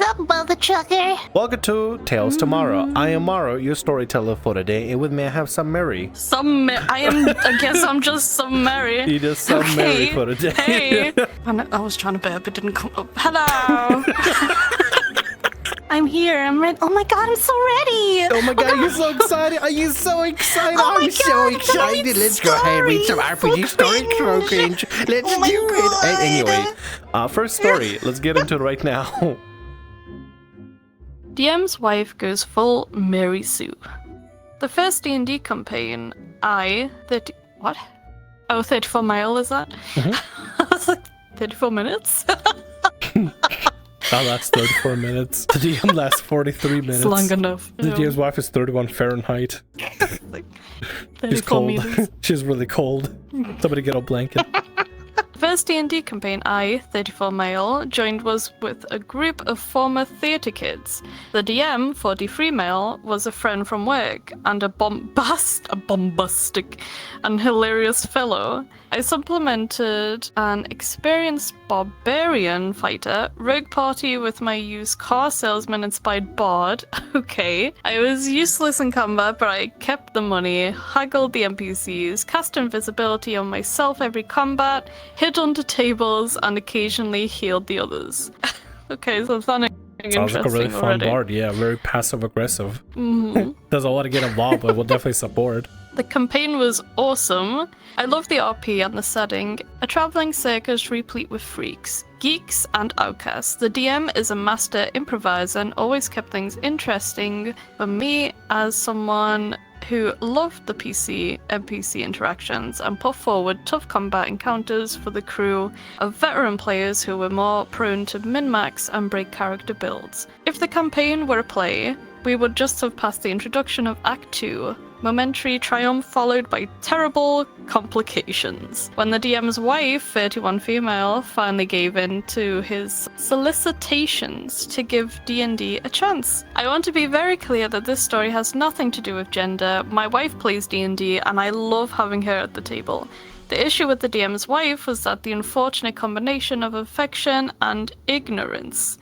up, mother trucker? Welcome to Tales Tomorrow. I am Morrow, your storyteller for today, and with me I have some Mary. I guess I'm just some Mary. You just some Mary for today. Hey. I was trying to burp, it didn't come up. Hello. I'm here. I'm ready. Oh my god, I'm so ready. Oh my god, you're so excited. Are you so excited? Oh my I'm so God, excited. Let's go ahead and read some RPG stories. So cringe. Let's Oh my do it. God. Anyway, first story. Let's get into it right now. DM's wife goes full Mary Sue. The first D&D campaign, what? Oh, 34 mile, is that? Mm-hmm. I was like, 34 minutes? That lasts 34 minutes. The DM lasts 43 minutes. It's long enough. The DM's wife is 31 Fahrenheit. Like, She's 34 cold. meters. She's really cold. Somebody get a blanket. The first D&D campaign 34 male, joined was with a group of former theatre kids. The DM, 43 male, was a friend from work and a bombastic and hilarious fellow. I supplemented an experienced barbarian fighter, rogue party with my used car salesman inspired bard. Okay. I was useless in combat, but I kept the money, haggled the NPCs, cast invisibility on myself every combat, hid under tables, and occasionally healed the others. Okay, so sounding Sounds like a really fun already. bard, yeah, very passive aggressive. Mm-hmm. There's a lot to get involved, but we'll definitely support. The campaign was awesome. I love the RP and the setting. A traveling circus replete with freaks, geeks, and outcasts. The DM is a master improviser and always kept things interesting for me as someone who loved the NPC interactions and put forward tough combat encounters for the crew of veteran players who were more prone to min-max and break character builds. If the campaign were a play, we would just have passed the introduction of Act 2, momentary triumph followed by terrible complications. When the DM's wife, 31 female, finally gave in to his solicitations to give D&D a chance. I want to be very clear that this story has nothing to do with gender. My wife plays D&D and I love having her at the table. The issue with the DM's wife was that the unfortunate combination of affection and ignorance.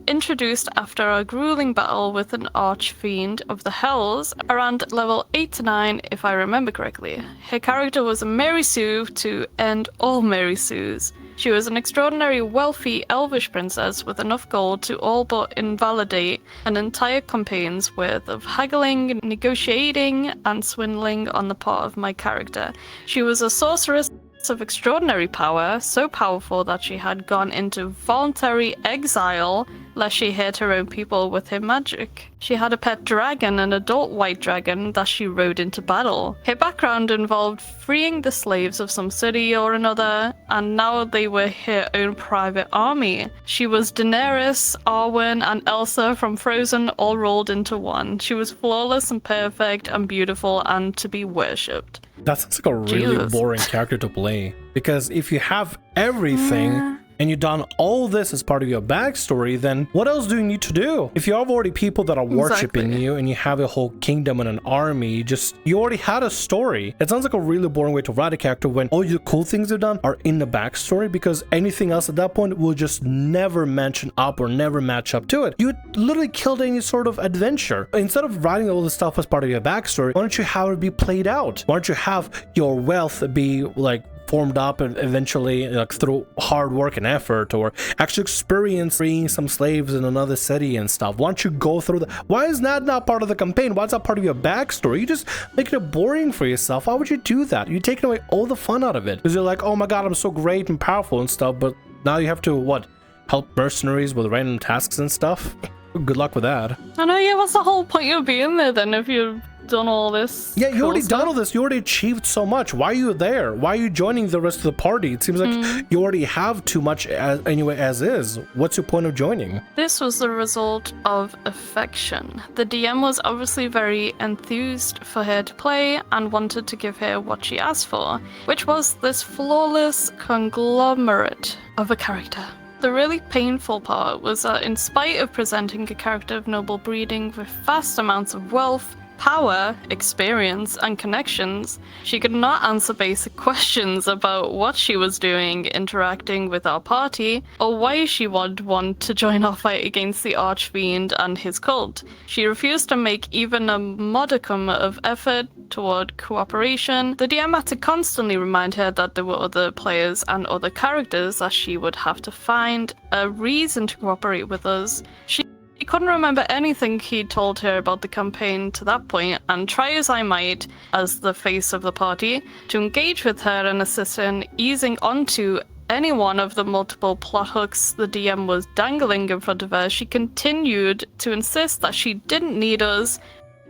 Introduced after a grueling battle with an archfiend of the hells around level 8 to 9 if I remember correctly. Her character was a Mary Sue to end all Mary Sues. She was an extraordinary wealthy elvish princess with enough gold to all but invalidate an entire campaign's worth of haggling, negotiating, and swindling on the part of my character. She was a sorceress of extraordinary power, so powerful that she had gone into voluntary exile lest she hurt her own people with her magic. She had a pet dragon, an adult white dragon, that she rode into battle. Her background involved freeing the slaves of some city or another, and now they were her own private army. She was Daenerys, Arwen, and Elsa from Frozen all rolled into one. She was flawless and perfect and beautiful and to be worshipped. That sounds like a really boring character to play. Because if you have everything and you've done all this as part of your backstory, then what else do you need to do? If you have already people that are worshiping you and you have a whole kingdom and an army, you already had a story. It sounds like a really boring way to write a character when all the cool things you've done are in the backstory, because anything else at that point will just never mention up or never match up to it. You literally killed any sort of adventure. Instead of writing all this stuff as part of your backstory, why don't you have it be played out? Why don't you have your wealth be like formed up and eventually like through hard work and effort, or actually experience freeing some slaves in another city and stuff? Why don't you go through that? Why is that not part of the campaign? Why is that part of your backstory? You just making it boring for yourself. Why would you do that? You're taking away all the fun out of it, because you're like, oh my god, I'm so great and powerful and stuff, but now you have to help mercenaries with random tasks and stuff. Good luck with that. I know, yeah, what's the whole point of being there then if you've done all this? Yeah, you cool already stuff? done all this. You already achieved so much. Why are you there? Why are you joining the rest of the party? It seems like you already have too much as is. What's your point of joining? This was the result of affection. The DM was obviously very enthused for her to play and wanted to give her what she asked for, which was this flawless conglomerate of a character. The really painful part was that in spite of presenting a character of noble breeding with vast amounts of wealth, power, experience, and connections, she could not answer basic questions about what she was doing interacting with our party, or why she would want to join our fight against the Archfiend and his cult. She refused to make even a modicum of effort toward cooperation. The DM had to constantly remind her that there were other players and other characters that she would have to find a reason to cooperate with us. She couldn't remember anything he'd told her about the campaign to that point, and try as I might, as the face of the party, to engage with her and assist her in easing onto any one of the multiple plot hooks the DM was dangling in front of her, she continued to insist that she didn't need us,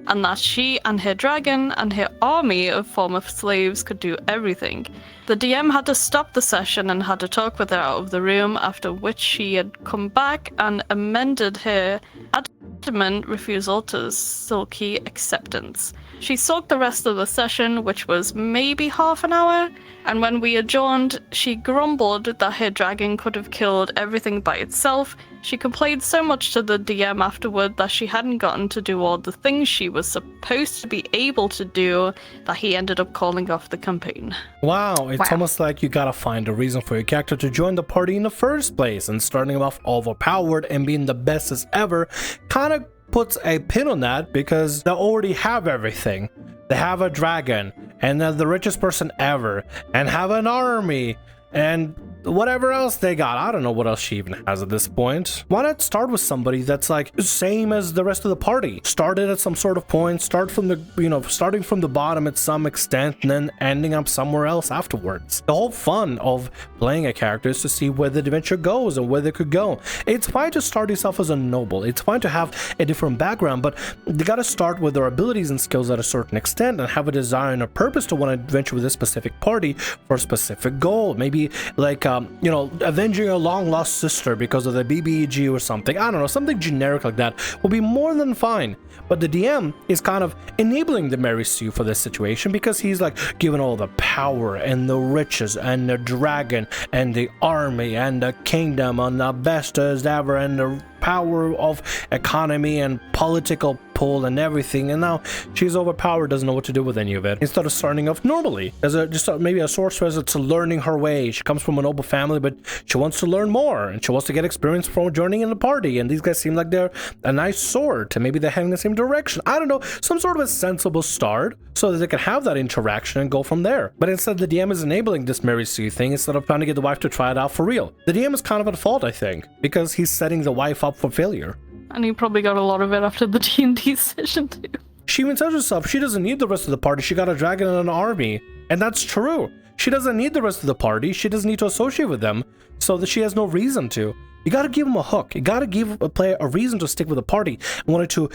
and that she and her dragon and her army of former slaves could do everything. The DM had to stop the session and had to talk with her out of the room, after which she had come back and amended her adamant refusal to sulky acceptance. She sulked the rest of the session, which was maybe half an hour, and when we adjourned, she grumbled that her dragon could have killed everything by itself. She complained so much to the DM afterward that she hadn't gotten to do all the things she was supposed to be able to do, that he ended up calling off the campaign. Wow, it's almost like you gotta find a reason for your character to join the party in the first place, and starting off overpowered and being the bestest ever kind of puts a pin on that, because they already have everything. They have a dragon, and they're the richest person ever, and have an army, and whatever else they got. I don't know what else she even has at this point. Why not start with somebody that's like the same as the rest of the party? Started at some sort of point, start from the, starting from the bottom at some extent, and then ending up somewhere else afterwards. The whole fun of playing a character is to see where the adventure goes and where they could go. It's fine to start yourself as a noble. It's fine to have a different background, but you gotta start with their abilities and skills at a certain extent and have a desire and a purpose to want to adventure with a specific party for a specific goal. Maybe like avenging a long lost sister because of the BBEG or something. I don't know, something generic like that will be more than fine. But the DM is kind of enabling the Mary Sue for this situation, because he's like given all the power and the riches and the dragon and the army and the kingdom and the best as ever and the power of economy and political pull and everything, and now she's overpowered, doesn't know what to do with any of it. Instead of starting off normally as maybe a sorceress that's learning her way. She comes from a noble family, but she wants to learn more and she wants to get experience from joining in the party, and these guys seem like they're a nice sort, and maybe they're heading the same direction. I don't know, some sort of a sensible start so that they can have that interaction and go from there. But instead the DM is enabling this Mary Sue thing instead of trying to get the wife to try it out for real. The DM is kind of at fault, I think, because he's setting the wife up for failure. And he probably got a lot of it after the D&D session too. She even tells herself she doesn't need the rest of the party. She got a dragon and an army. And that's true. She doesn't need the rest of the party. She doesn't need to associate with them, so that she has no reason to. You gotta give them a hook. You gotta give a player a reason to stick with the party and wanted to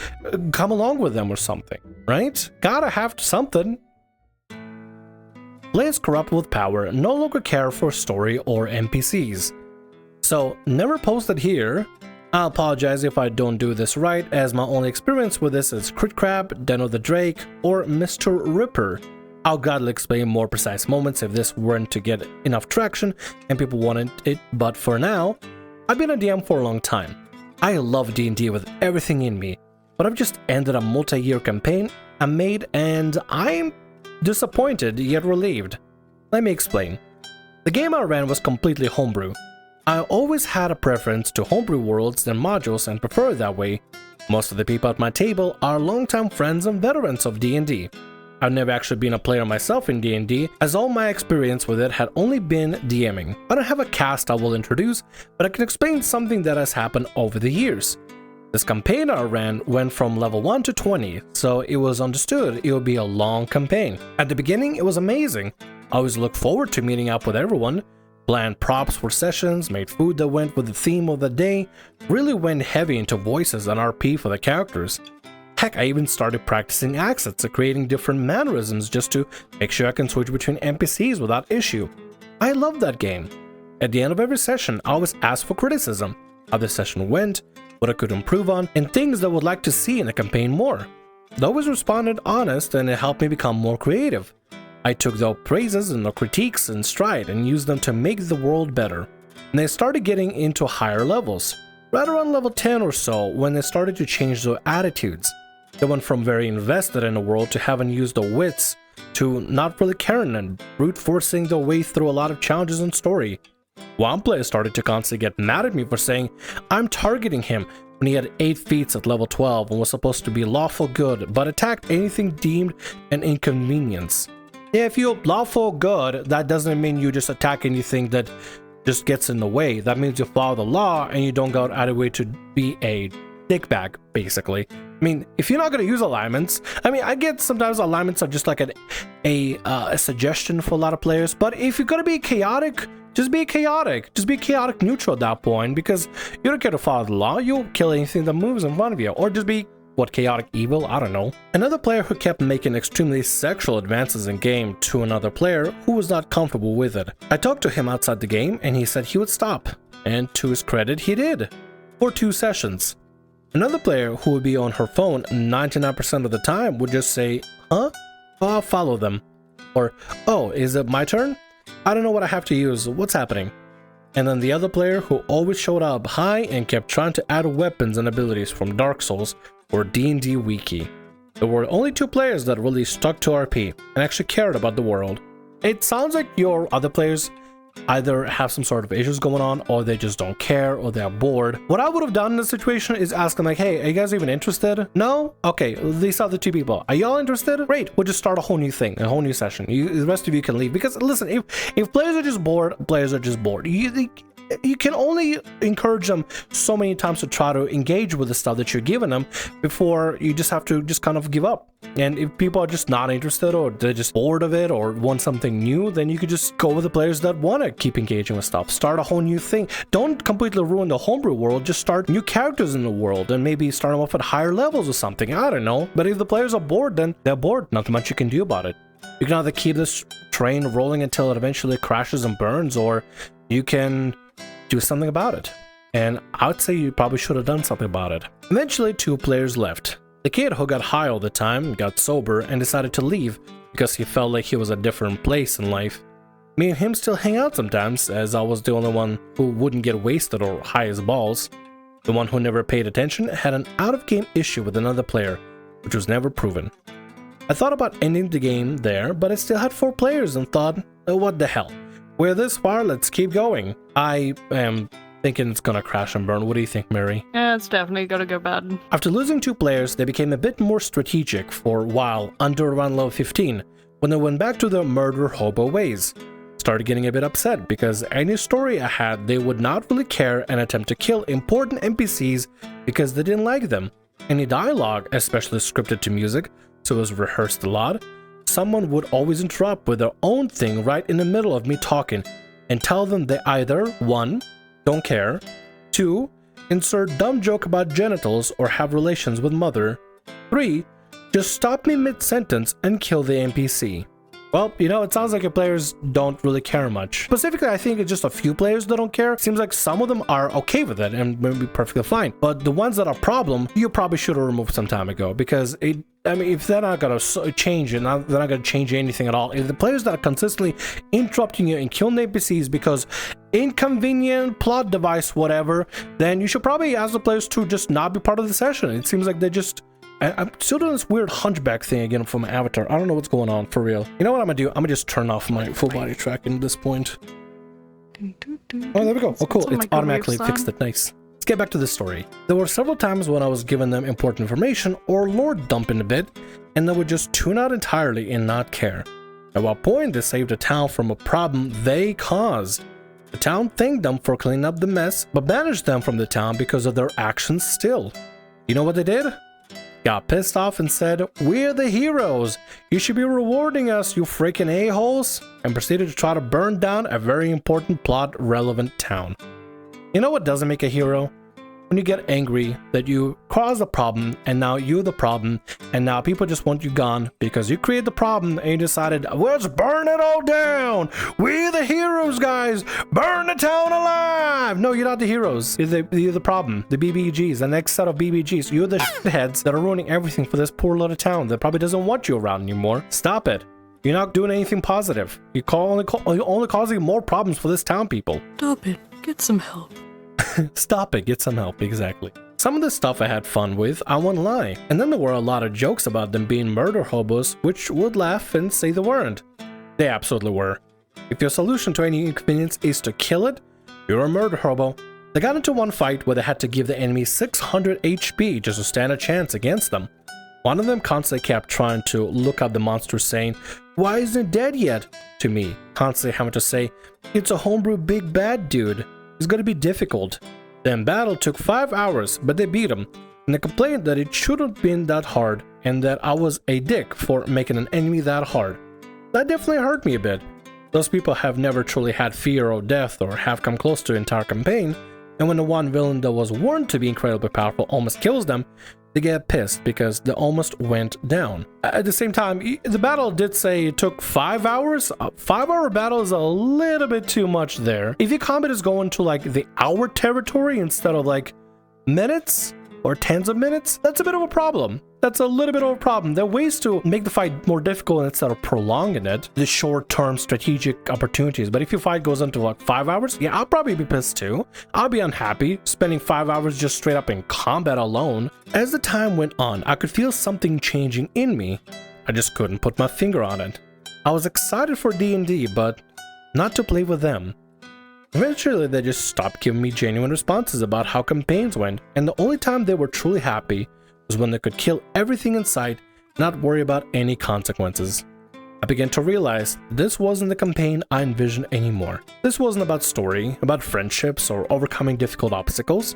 come along with them or something, right? Gotta have something. Players corrupt with power no longer care for story or NPCs. So, never posted here. I apologize if I don't do this right, as my only experience with this is Crit Crab, Deno the Drake, or Mr. Ripper. I'll gladly explain more precise moments if this weren't to get enough traction and people wanted it, but for now, I've been a DM for a long time. I love D&D with everything in me, but I've just ended a multi-year campaign I made and I'm disappointed yet relieved. Let me explain. The game I ran was completely homebrew. I always had a preference to homebrew worlds than modules and prefer it that way. Most of the people at my table are longtime friends and veterans of D&D. I've never actually been a player myself in D&D, as all my experience with it had only been DMing. I don't have a cast I will introduce, but I can explain something that has happened over the years. This campaign I ran went from level 1 to 20, so it was understood it would be a long campaign. At the beginning, it was amazing. I always looked forward to meeting up with everyone, planned props for sessions, made food that went with the theme of the day, really went heavy into voices and RP for the characters. Heck, I even started practicing accents and creating different mannerisms just to make sure I can switch between NPCs without issue. I loved that game. At the end of every session, I always asked for criticism, how the session went, what I could improve on, and things that I would like to see in the campaign more. They always responded honest, and it helped me become more creative. I took their praises and their critiques in stride and used them to make the world better. And they started getting into higher levels, right around level 10 or so, when they started to change their attitudes. They went from very invested in the world to having used their wits to not really caring and brute forcing their way through a lot of challenges and story. One player started to constantly get mad at me for saying I'm targeting him when he had 8 feats at level 12 and was supposed to be lawful good, but attacked anything deemed an inconvenience. Yeah, if you're lawful good, that doesn't mean you just attack anything that just gets in the way. That means you follow the law and you don't go out of your way to be a dickbag, basically. I mean, if you're not going to use alignments, I mean, I get sometimes alignments are just like a suggestion for a lot of players, but if you're going to be chaotic, just be chaotic. Just be chaotic neutral at that point, because you don't care to follow the law. You'll kill anything that moves in front of you, or just be what, chaotic evil? I don't know. Another player who kept making extremely sexual advances in game to another player who was not comfortable with it. I talked to him outside the game and he said he would stop, and to his credit he did, for 2 sessions. Another player who would be on her phone 99% of the time would just say, huh? Oh, I'll follow them. Or, oh, is it my turn? I don't know what I have to use, what's happening? And then the other player who always showed up high and kept trying to add weapons and abilities from Dark Souls or D&D Wiki. There were only 2 players that really stuck to RP and actually cared about the world. It sounds like your other players either have some sort of issues going on, or they just don't care, or they're bored. What I would have done in this situation is ask them like, hey, are you guys even interested? No? Okay, these are the 2 people. Are y'all interested? Great, we'll just start a whole new thing, a whole new session. The rest of you can leave. Because listen, if players are just bored, players are just bored. You can only encourage them so many times to try to engage with the stuff that you're giving them before you just have to just kind of give up. And if people are just not interested, or they're just bored of it, or want something new, then you could just go with the players that want to keep engaging with stuff. Start a whole new thing. Don't completely ruin the homebrew world. Just start new characters in the world and maybe start them off at higher levels or something. I don't know. But if the players are bored, then they're bored. Nothing much you can do about it. You can either keep this train rolling until it eventually crashes and burns, or you can do something about it. And I would say you probably should have done something about it. Eventually, 2 players left. The kid who got high all the time got sober and decided to leave because he felt like he was a different place in life. Me and him still hang out sometimes, as I was the only one who wouldn't get wasted or high as balls. The one who never paid attention had an out-of-game issue with another player, which was never proven. I thought about ending the game there, but I still had 4 players and thought, oh, what the hell? We're this far, let's keep going. I am thinking it's gonna crash and burn. What do you think, Mary? Yeah, it's definitely gonna go bad. After losing 2 players, they became a bit more strategic for a while, under around level 15, when they went back to their murder hobo ways. Started getting a bit upset because any story I had, they would not really care and attempt to kill important NPCs because they didn't like them. Any dialogue, especially scripted to music, so it was rehearsed a lot, someone would always interrupt with their own thing right in the middle of me talking and tell them they either 1. Don't care, 2. Insert dumb joke about genitals or have relations with mother, 3. Just stop me mid-sentence and kill the NPC. Well, you know, it sounds like your players don't really care much. Specifically, I think it's just a few players that don't care. Seems like some of them are okay with it and maybe perfectly fine. But the ones that are problem, you probably should have removed some time ago, because if they're not gonna change it, they're not gonna change anything at all. If the players that are consistently interrupting you and killing the NPCs because inconvenient plot device, whatever, then you should probably ask the players to just not be part of the session. It seems like they're just... I'm still doing this weird hunchback thing again for my avatar. I don't know what's going on, for real. You know what I'm gonna do? I'm gonna just turn off my full body tracking at this point. Oh, there we go. Oh, cool. It's automatically fixed it. Nice. Let's get back to this story. There were several times when I was giving them important information or lore dumping a bit, and they would just tune out entirely and not care. At what point they saved a town from a problem they caused. The town thanked them for cleaning up the mess, but banished them from the town because of their actions still. You know what they did? Got pissed off and said, "We're the heroes. You should be rewarding us, you freaking a-holes," and proceeded to try to burn down a very important plot-relevant town. You know what doesn't make a hero? When you get angry that you caused a problem and now you're the problem, and now people just want you gone because you created the problem and you decided, let's burn it all down. We're the heroes, guys. Burn the town alive. No, you're not the heroes. You're the problem. The BBGs, the next set of BBGs. You're the shitheads that are ruining everything for this poor little town that probably doesn't want you around anymore. Stop it. You're not doing anything positive. You're only causing more problems for this town, people. Stop it. Get some help. Stop it, get some help, exactly. Some of the stuff I had fun with, I won't lie, and then there were a lot of jokes about them being murder hobos, which would laugh and say they weren't. They absolutely were. If your solution to any inconvenience is to kill it, you're a murder hobo. They got into one fight where they had to give the enemy 600 HP just to stand a chance against them. One of them constantly kept trying to look up the monster saying, "Why isn't it dead yet?" to me, constantly having to say, "It's a homebrew big bad dude. It's gonna be difficult." Then battle took 5 hours, but they beat him, and they complained that it shouldn't have been that hard and that I was a dick for making an enemy that hard. That definitely hurt me a bit. Those people have never truly had fear of death or have come close to the entire campaign, and when the one villain that was warned to be incredibly powerful almost kills them, they get pissed because they almost went down. At the same time, the battle did say it took 5 hours. A 5-hour battle is a little bit too much there. If your combat is going to like the hour territory instead of like minutes or tens of minutes, that's a bit of a problem. That's a little bit of a problem. There are ways to make the fight more difficult instead of prolonging it, the short-term strategic opportunities. But if your fight goes into like 5 hours, yeah, I'll probably be pissed too. I'll be unhappy spending 5 hours just straight up in combat alone. As the time went on, I could feel something changing in me. I just couldn't put my finger on it. I was excited for D&D, but not to play with them. Eventually, they just stopped giving me genuine responses about how campaigns went, and the only time they were truly happy was when they could kill everything in sight and not worry about any consequences. I began to realize this wasn't the campaign I envisioned anymore. This wasn't about story, about friendships, or overcoming difficult obstacles.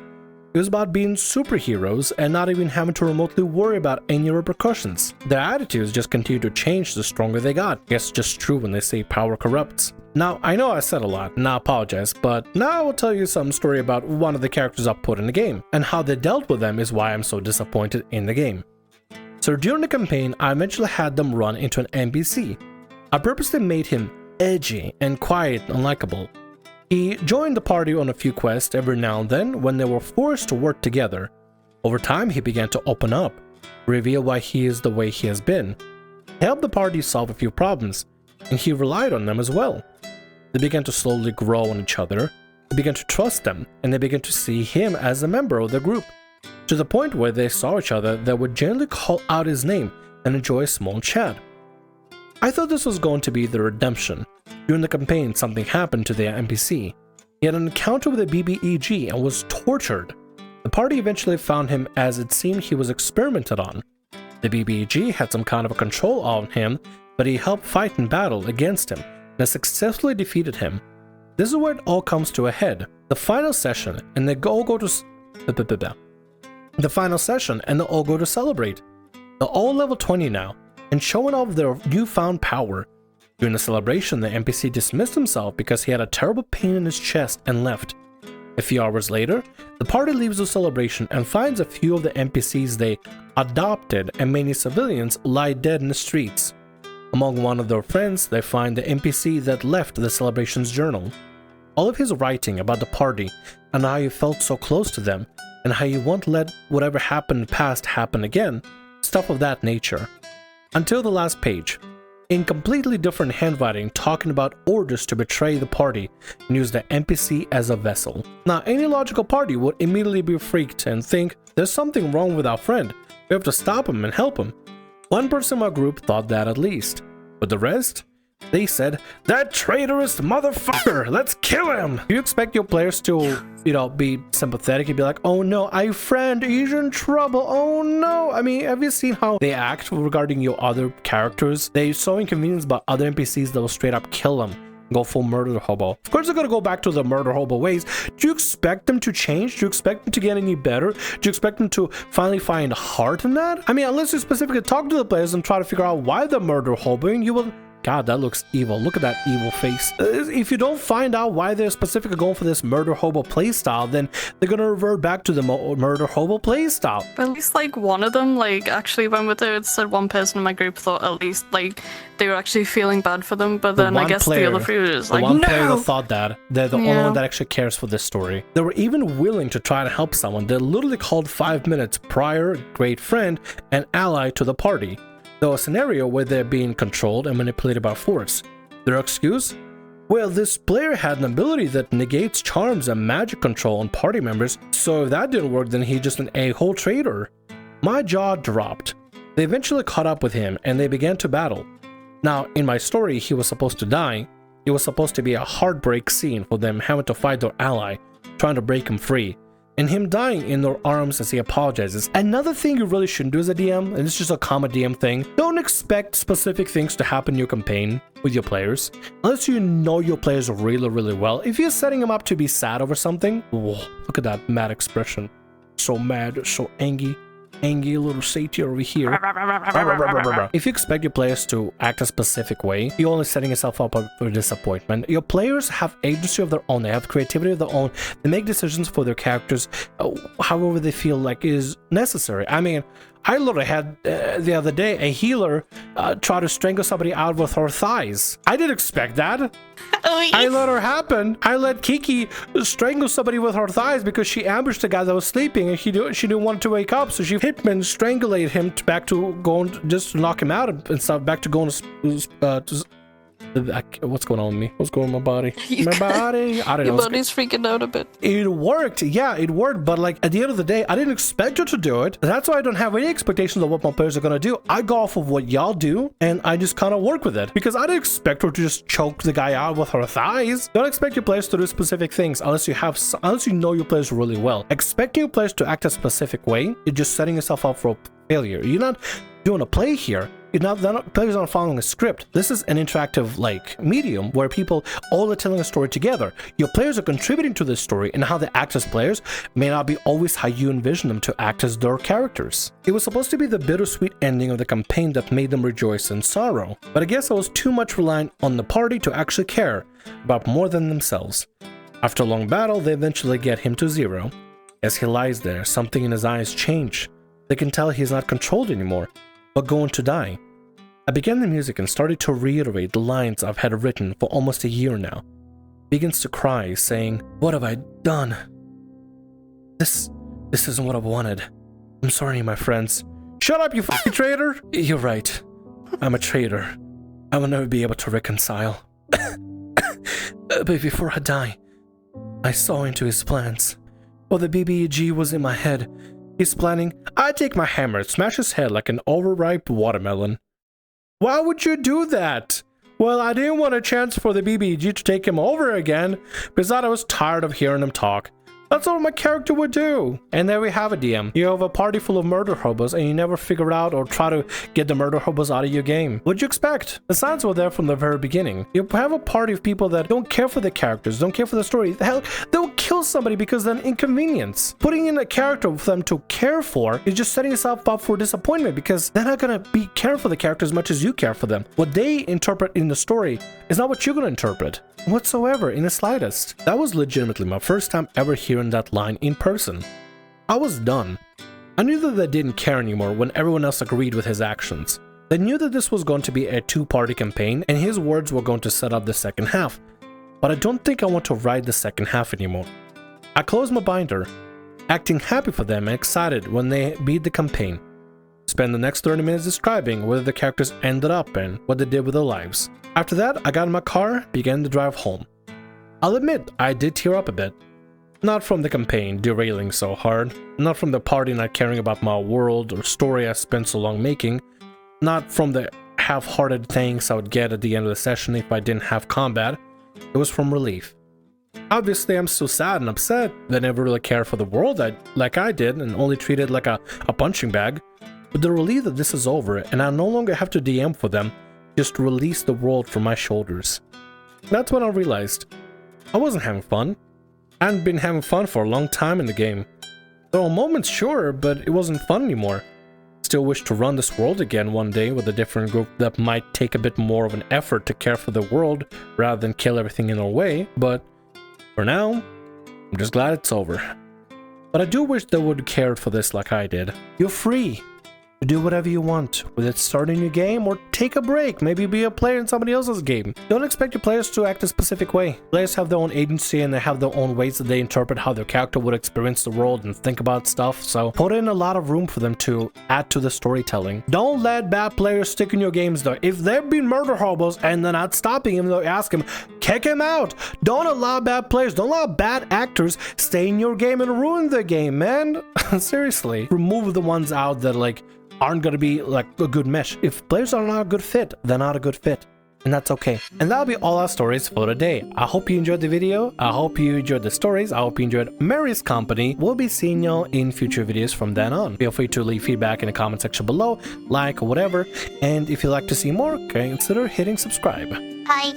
It was about being superheroes and not even having to remotely worry about any repercussions. Their attitudes just continued to change the stronger they got. I guess it's just true when they say power corrupts. Now, I know I said a lot, and I apologize, but now I will tell you some story about one of the characters I put in the game, and how they dealt with them is why I'm so disappointed in the game. So during the campaign, I eventually had them run into an NPC. I purposely made him edgy and quiet and unlikable. He joined the party on a few quests every now and then when they were forced to work together. Over time, he began to open up, reveal why he is the way he has been, help the party solve a few problems, and he relied on them as well. They began to slowly grow on each other, they began to trust them, and they began to see him as a member of their group, to the point where they saw each other that would generally call out his name and enjoy a small chat. I thought this was going to be the redemption. During the campaign, something happened to the NPC. He had an encounter with a BBEG and was tortured. The party eventually found him as it seemed he was experimented on. The BBEG had some kind of a control on him, but he helped fight in battle against him and successfully defeated him. This is where it all comes to a head. The final session, and they all go to celebrate. They're all level 20 now, and showing off their newfound power. During the celebration, the NPC dismissed himself because he had a terrible pain in his chest and left. A few hours later, the party leaves the celebration and finds a few of the NPCs they adopted and many civilians lie dead in the streets. Among one of their friends, they find the NPC that left the celebration's journal. All of his writing about the party and how he felt so close to them and how he won't let whatever happened in the past happen again, stuff of that nature. Until the last page, in completely different handwriting talking about orders to betray the party and use the NPC as a vessel. Now, any logical party would immediately be freaked and think, there's something wrong with our friend, we have to stop him and help him. One person in my group thought that at least, but the rest? They said, that traitorous motherfucker, let's kill him! You expect your players to, be sympathetic and be like, oh no, our friend, he's in trouble, oh no! I mean, have you seen how they act regarding your other characters? They're so inconvenienced about other NPCs that will straight up kill them. Go full murder hobo. Of course they're gonna go back to the murder hobo ways. Do you expect them to change? Do you expect them to get any better? Do you expect them to finally find heart in that? I mean, unless you specifically talk to the players and try to figure out why they're murder hoboing, you will... God, that looks evil. Look at that evil face. If you don't find out why they're specifically going for this murder hobo playstyle, then they're gonna revert back to the murder hobo playstyle. At least, one of them, actually went with it. Said one person in my group thought at least, they were actually feeling bad for them, but then I guess the other few were just like, no! The one player that thought that, they're the only one that actually cares for this story. They were even willing to try to help someone. They literally called 5 minutes prior, great friend, and ally to the party. Though a scenario where they're being controlled and manipulated by force. Their excuse? Well, this player had an ability that negates charms and magic control on party members, so if that didn't work, then he's just an a-hole traitor. My jaw dropped. They eventually caught up with him and they began to battle. Now, in my story, he was supposed to die. It was supposed to be a heartbreak scene for them having to fight their ally, trying to break him free, and him dying in their arms as he apologizes. Another thing you really shouldn't do as a DM, and it's just a common DM thing, don't expect specific things to happen in your campaign with your players, unless you know your players really, really well. If you're setting them up to be sad over something, whoa, look at that mad expression. So mad, so angry little Satyr over here. If you expect your players to act a specific way, you're only setting yourself up for disappointment. Your players have agency of their own, they have creativity of their own, they make decisions for their characters however they feel like is necessary. I mean, I literally had the other day a healer try to strangle somebody out with her thighs. I didn't expect that. I let her happen. I let Kiki strangle somebody with her thighs because she ambushed the guy that was sleeping and she didn't want to wake up, so she hit him and strangulated him back to going, just to knock him out and stuff, back to going to what's going on with me? What's going on with my body? My body? I don't know. Your body's freaking out a bit. It worked. Yeah, it worked. But like at the end of the day, I didn't expect you to do it. That's why I don't have any expectations of what my players are going to do. I go off of what y'all do and I just kind of work with it because I didn't expect her to just choke the guy out with her thighs. Don't expect your players to do specific things unless you know your players really well. Expecting your players to act a specific way, you're just setting yourself up for failure. You're not doing a play here. Players aren't following a script. This is an interactive medium where people all are telling a story together. Your players are contributing to this story, and how they act as players may not be always how you envision them to act as their characters. It was supposed to be the bittersweet ending of the campaign that made them rejoice in sorrow, but I guess I was too much reliant on the party to actually care about more than themselves. After a long battle, they eventually get him to 0. As he lies there, something in his eyes change. They can tell he's not controlled anymore, but going to die. I began the music and started to reiterate the lines I've had written for almost a year now. Begins to cry, saying, "What have I done? This isn't what I wanted. I'm sorry, my friends." Shut up, you fucking traitor! You're right. I'm a traitor. I will never be able to reconcile. But before I die, I saw into his plans. While the BBEG was in my head, he's planning, I take my hammer and smash his head like an overripe watermelon. Why would you do that? Well, I didn't want a chance for the BBG to take him over again because I was tired of hearing him talk. That's all my character would do. And there we have it, DM. You have a party full of murder hobos and you never figure out or try to get the murder hobos out of your game. What'd you expect? The signs were there from the very beginning. You have a party of people that don't care for the characters, don't care for the story. Hell, they'll kill somebody because they're an inconvenience. Putting in a character for them to care for is just setting yourself up for disappointment because they're not gonna be caring for the character as much as you care for them. What they interpret in the story is not what you're gonna interpret whatsoever in the slightest. That was legitimately my first time ever hearing that line in person. I was done. I knew that they didn't care anymore when everyone else agreed with his actions. They knew that this was going to be a two-party campaign and his words were going to set up the second half. But I don't think I want to write the second half anymore. I closed my binder, acting happy for them and excited when they beat the campaign. Spend the next 30 minutes describing where the characters ended up and what they did with their lives. After that, I got in my car, began the drive home. I'll admit, I did tear up a bit. Not from the campaign derailing so hard, not from the party not caring about my world or story I spent so long making, not from the half-hearted thanks I would get at the end of the session if I didn't have combat. It was from relief. Obviously, I'm still sad and upset that I never really cared for the world like I did and only treated it like a punching bag. But the relief that this is over and I no longer have to DM for them, just release the world from my shoulders. That's when I realized I wasn't having fun. I hadn't been having fun for a long time in the game. There were moments, sure, but it wasn't fun anymore. Still wish to run this world again one day with a different group that might take a bit more of an effort to care for the world rather than kill everything in our way, but for now, I'm just glad it's over. But I do wish they would have cared for this like I did. You're free. to do whatever you want, whether it's start a new game or take a break, maybe be a player in somebody else's game. Don't expect your players to act a specific way. Players have their own agency and they have their own ways that they interpret how their character would experience the world and think about stuff, so put in a lot of room for them to add to the storytelling. Don't let bad players stick in your games though. If they've been murder hobos and they're not stopping him, they'll ask him, kick him out. Don't allow bad players, don't allow bad actors stay in your game and ruin the game, man. Seriously, remove the ones out that like aren't gonna be like a good mesh. If players are not a good fit, they're not a good fit, and that's okay. And that'll be all our stories for today. I hope you enjoyed the video. I hope you enjoyed the stories. I hope you enjoyed Mary's company. We'll be seeing y'all in future videos from then on. Feel free to leave feedback in the comment section below, like or whatever, and if you'd like to see more, consider hitting subscribe. Hi.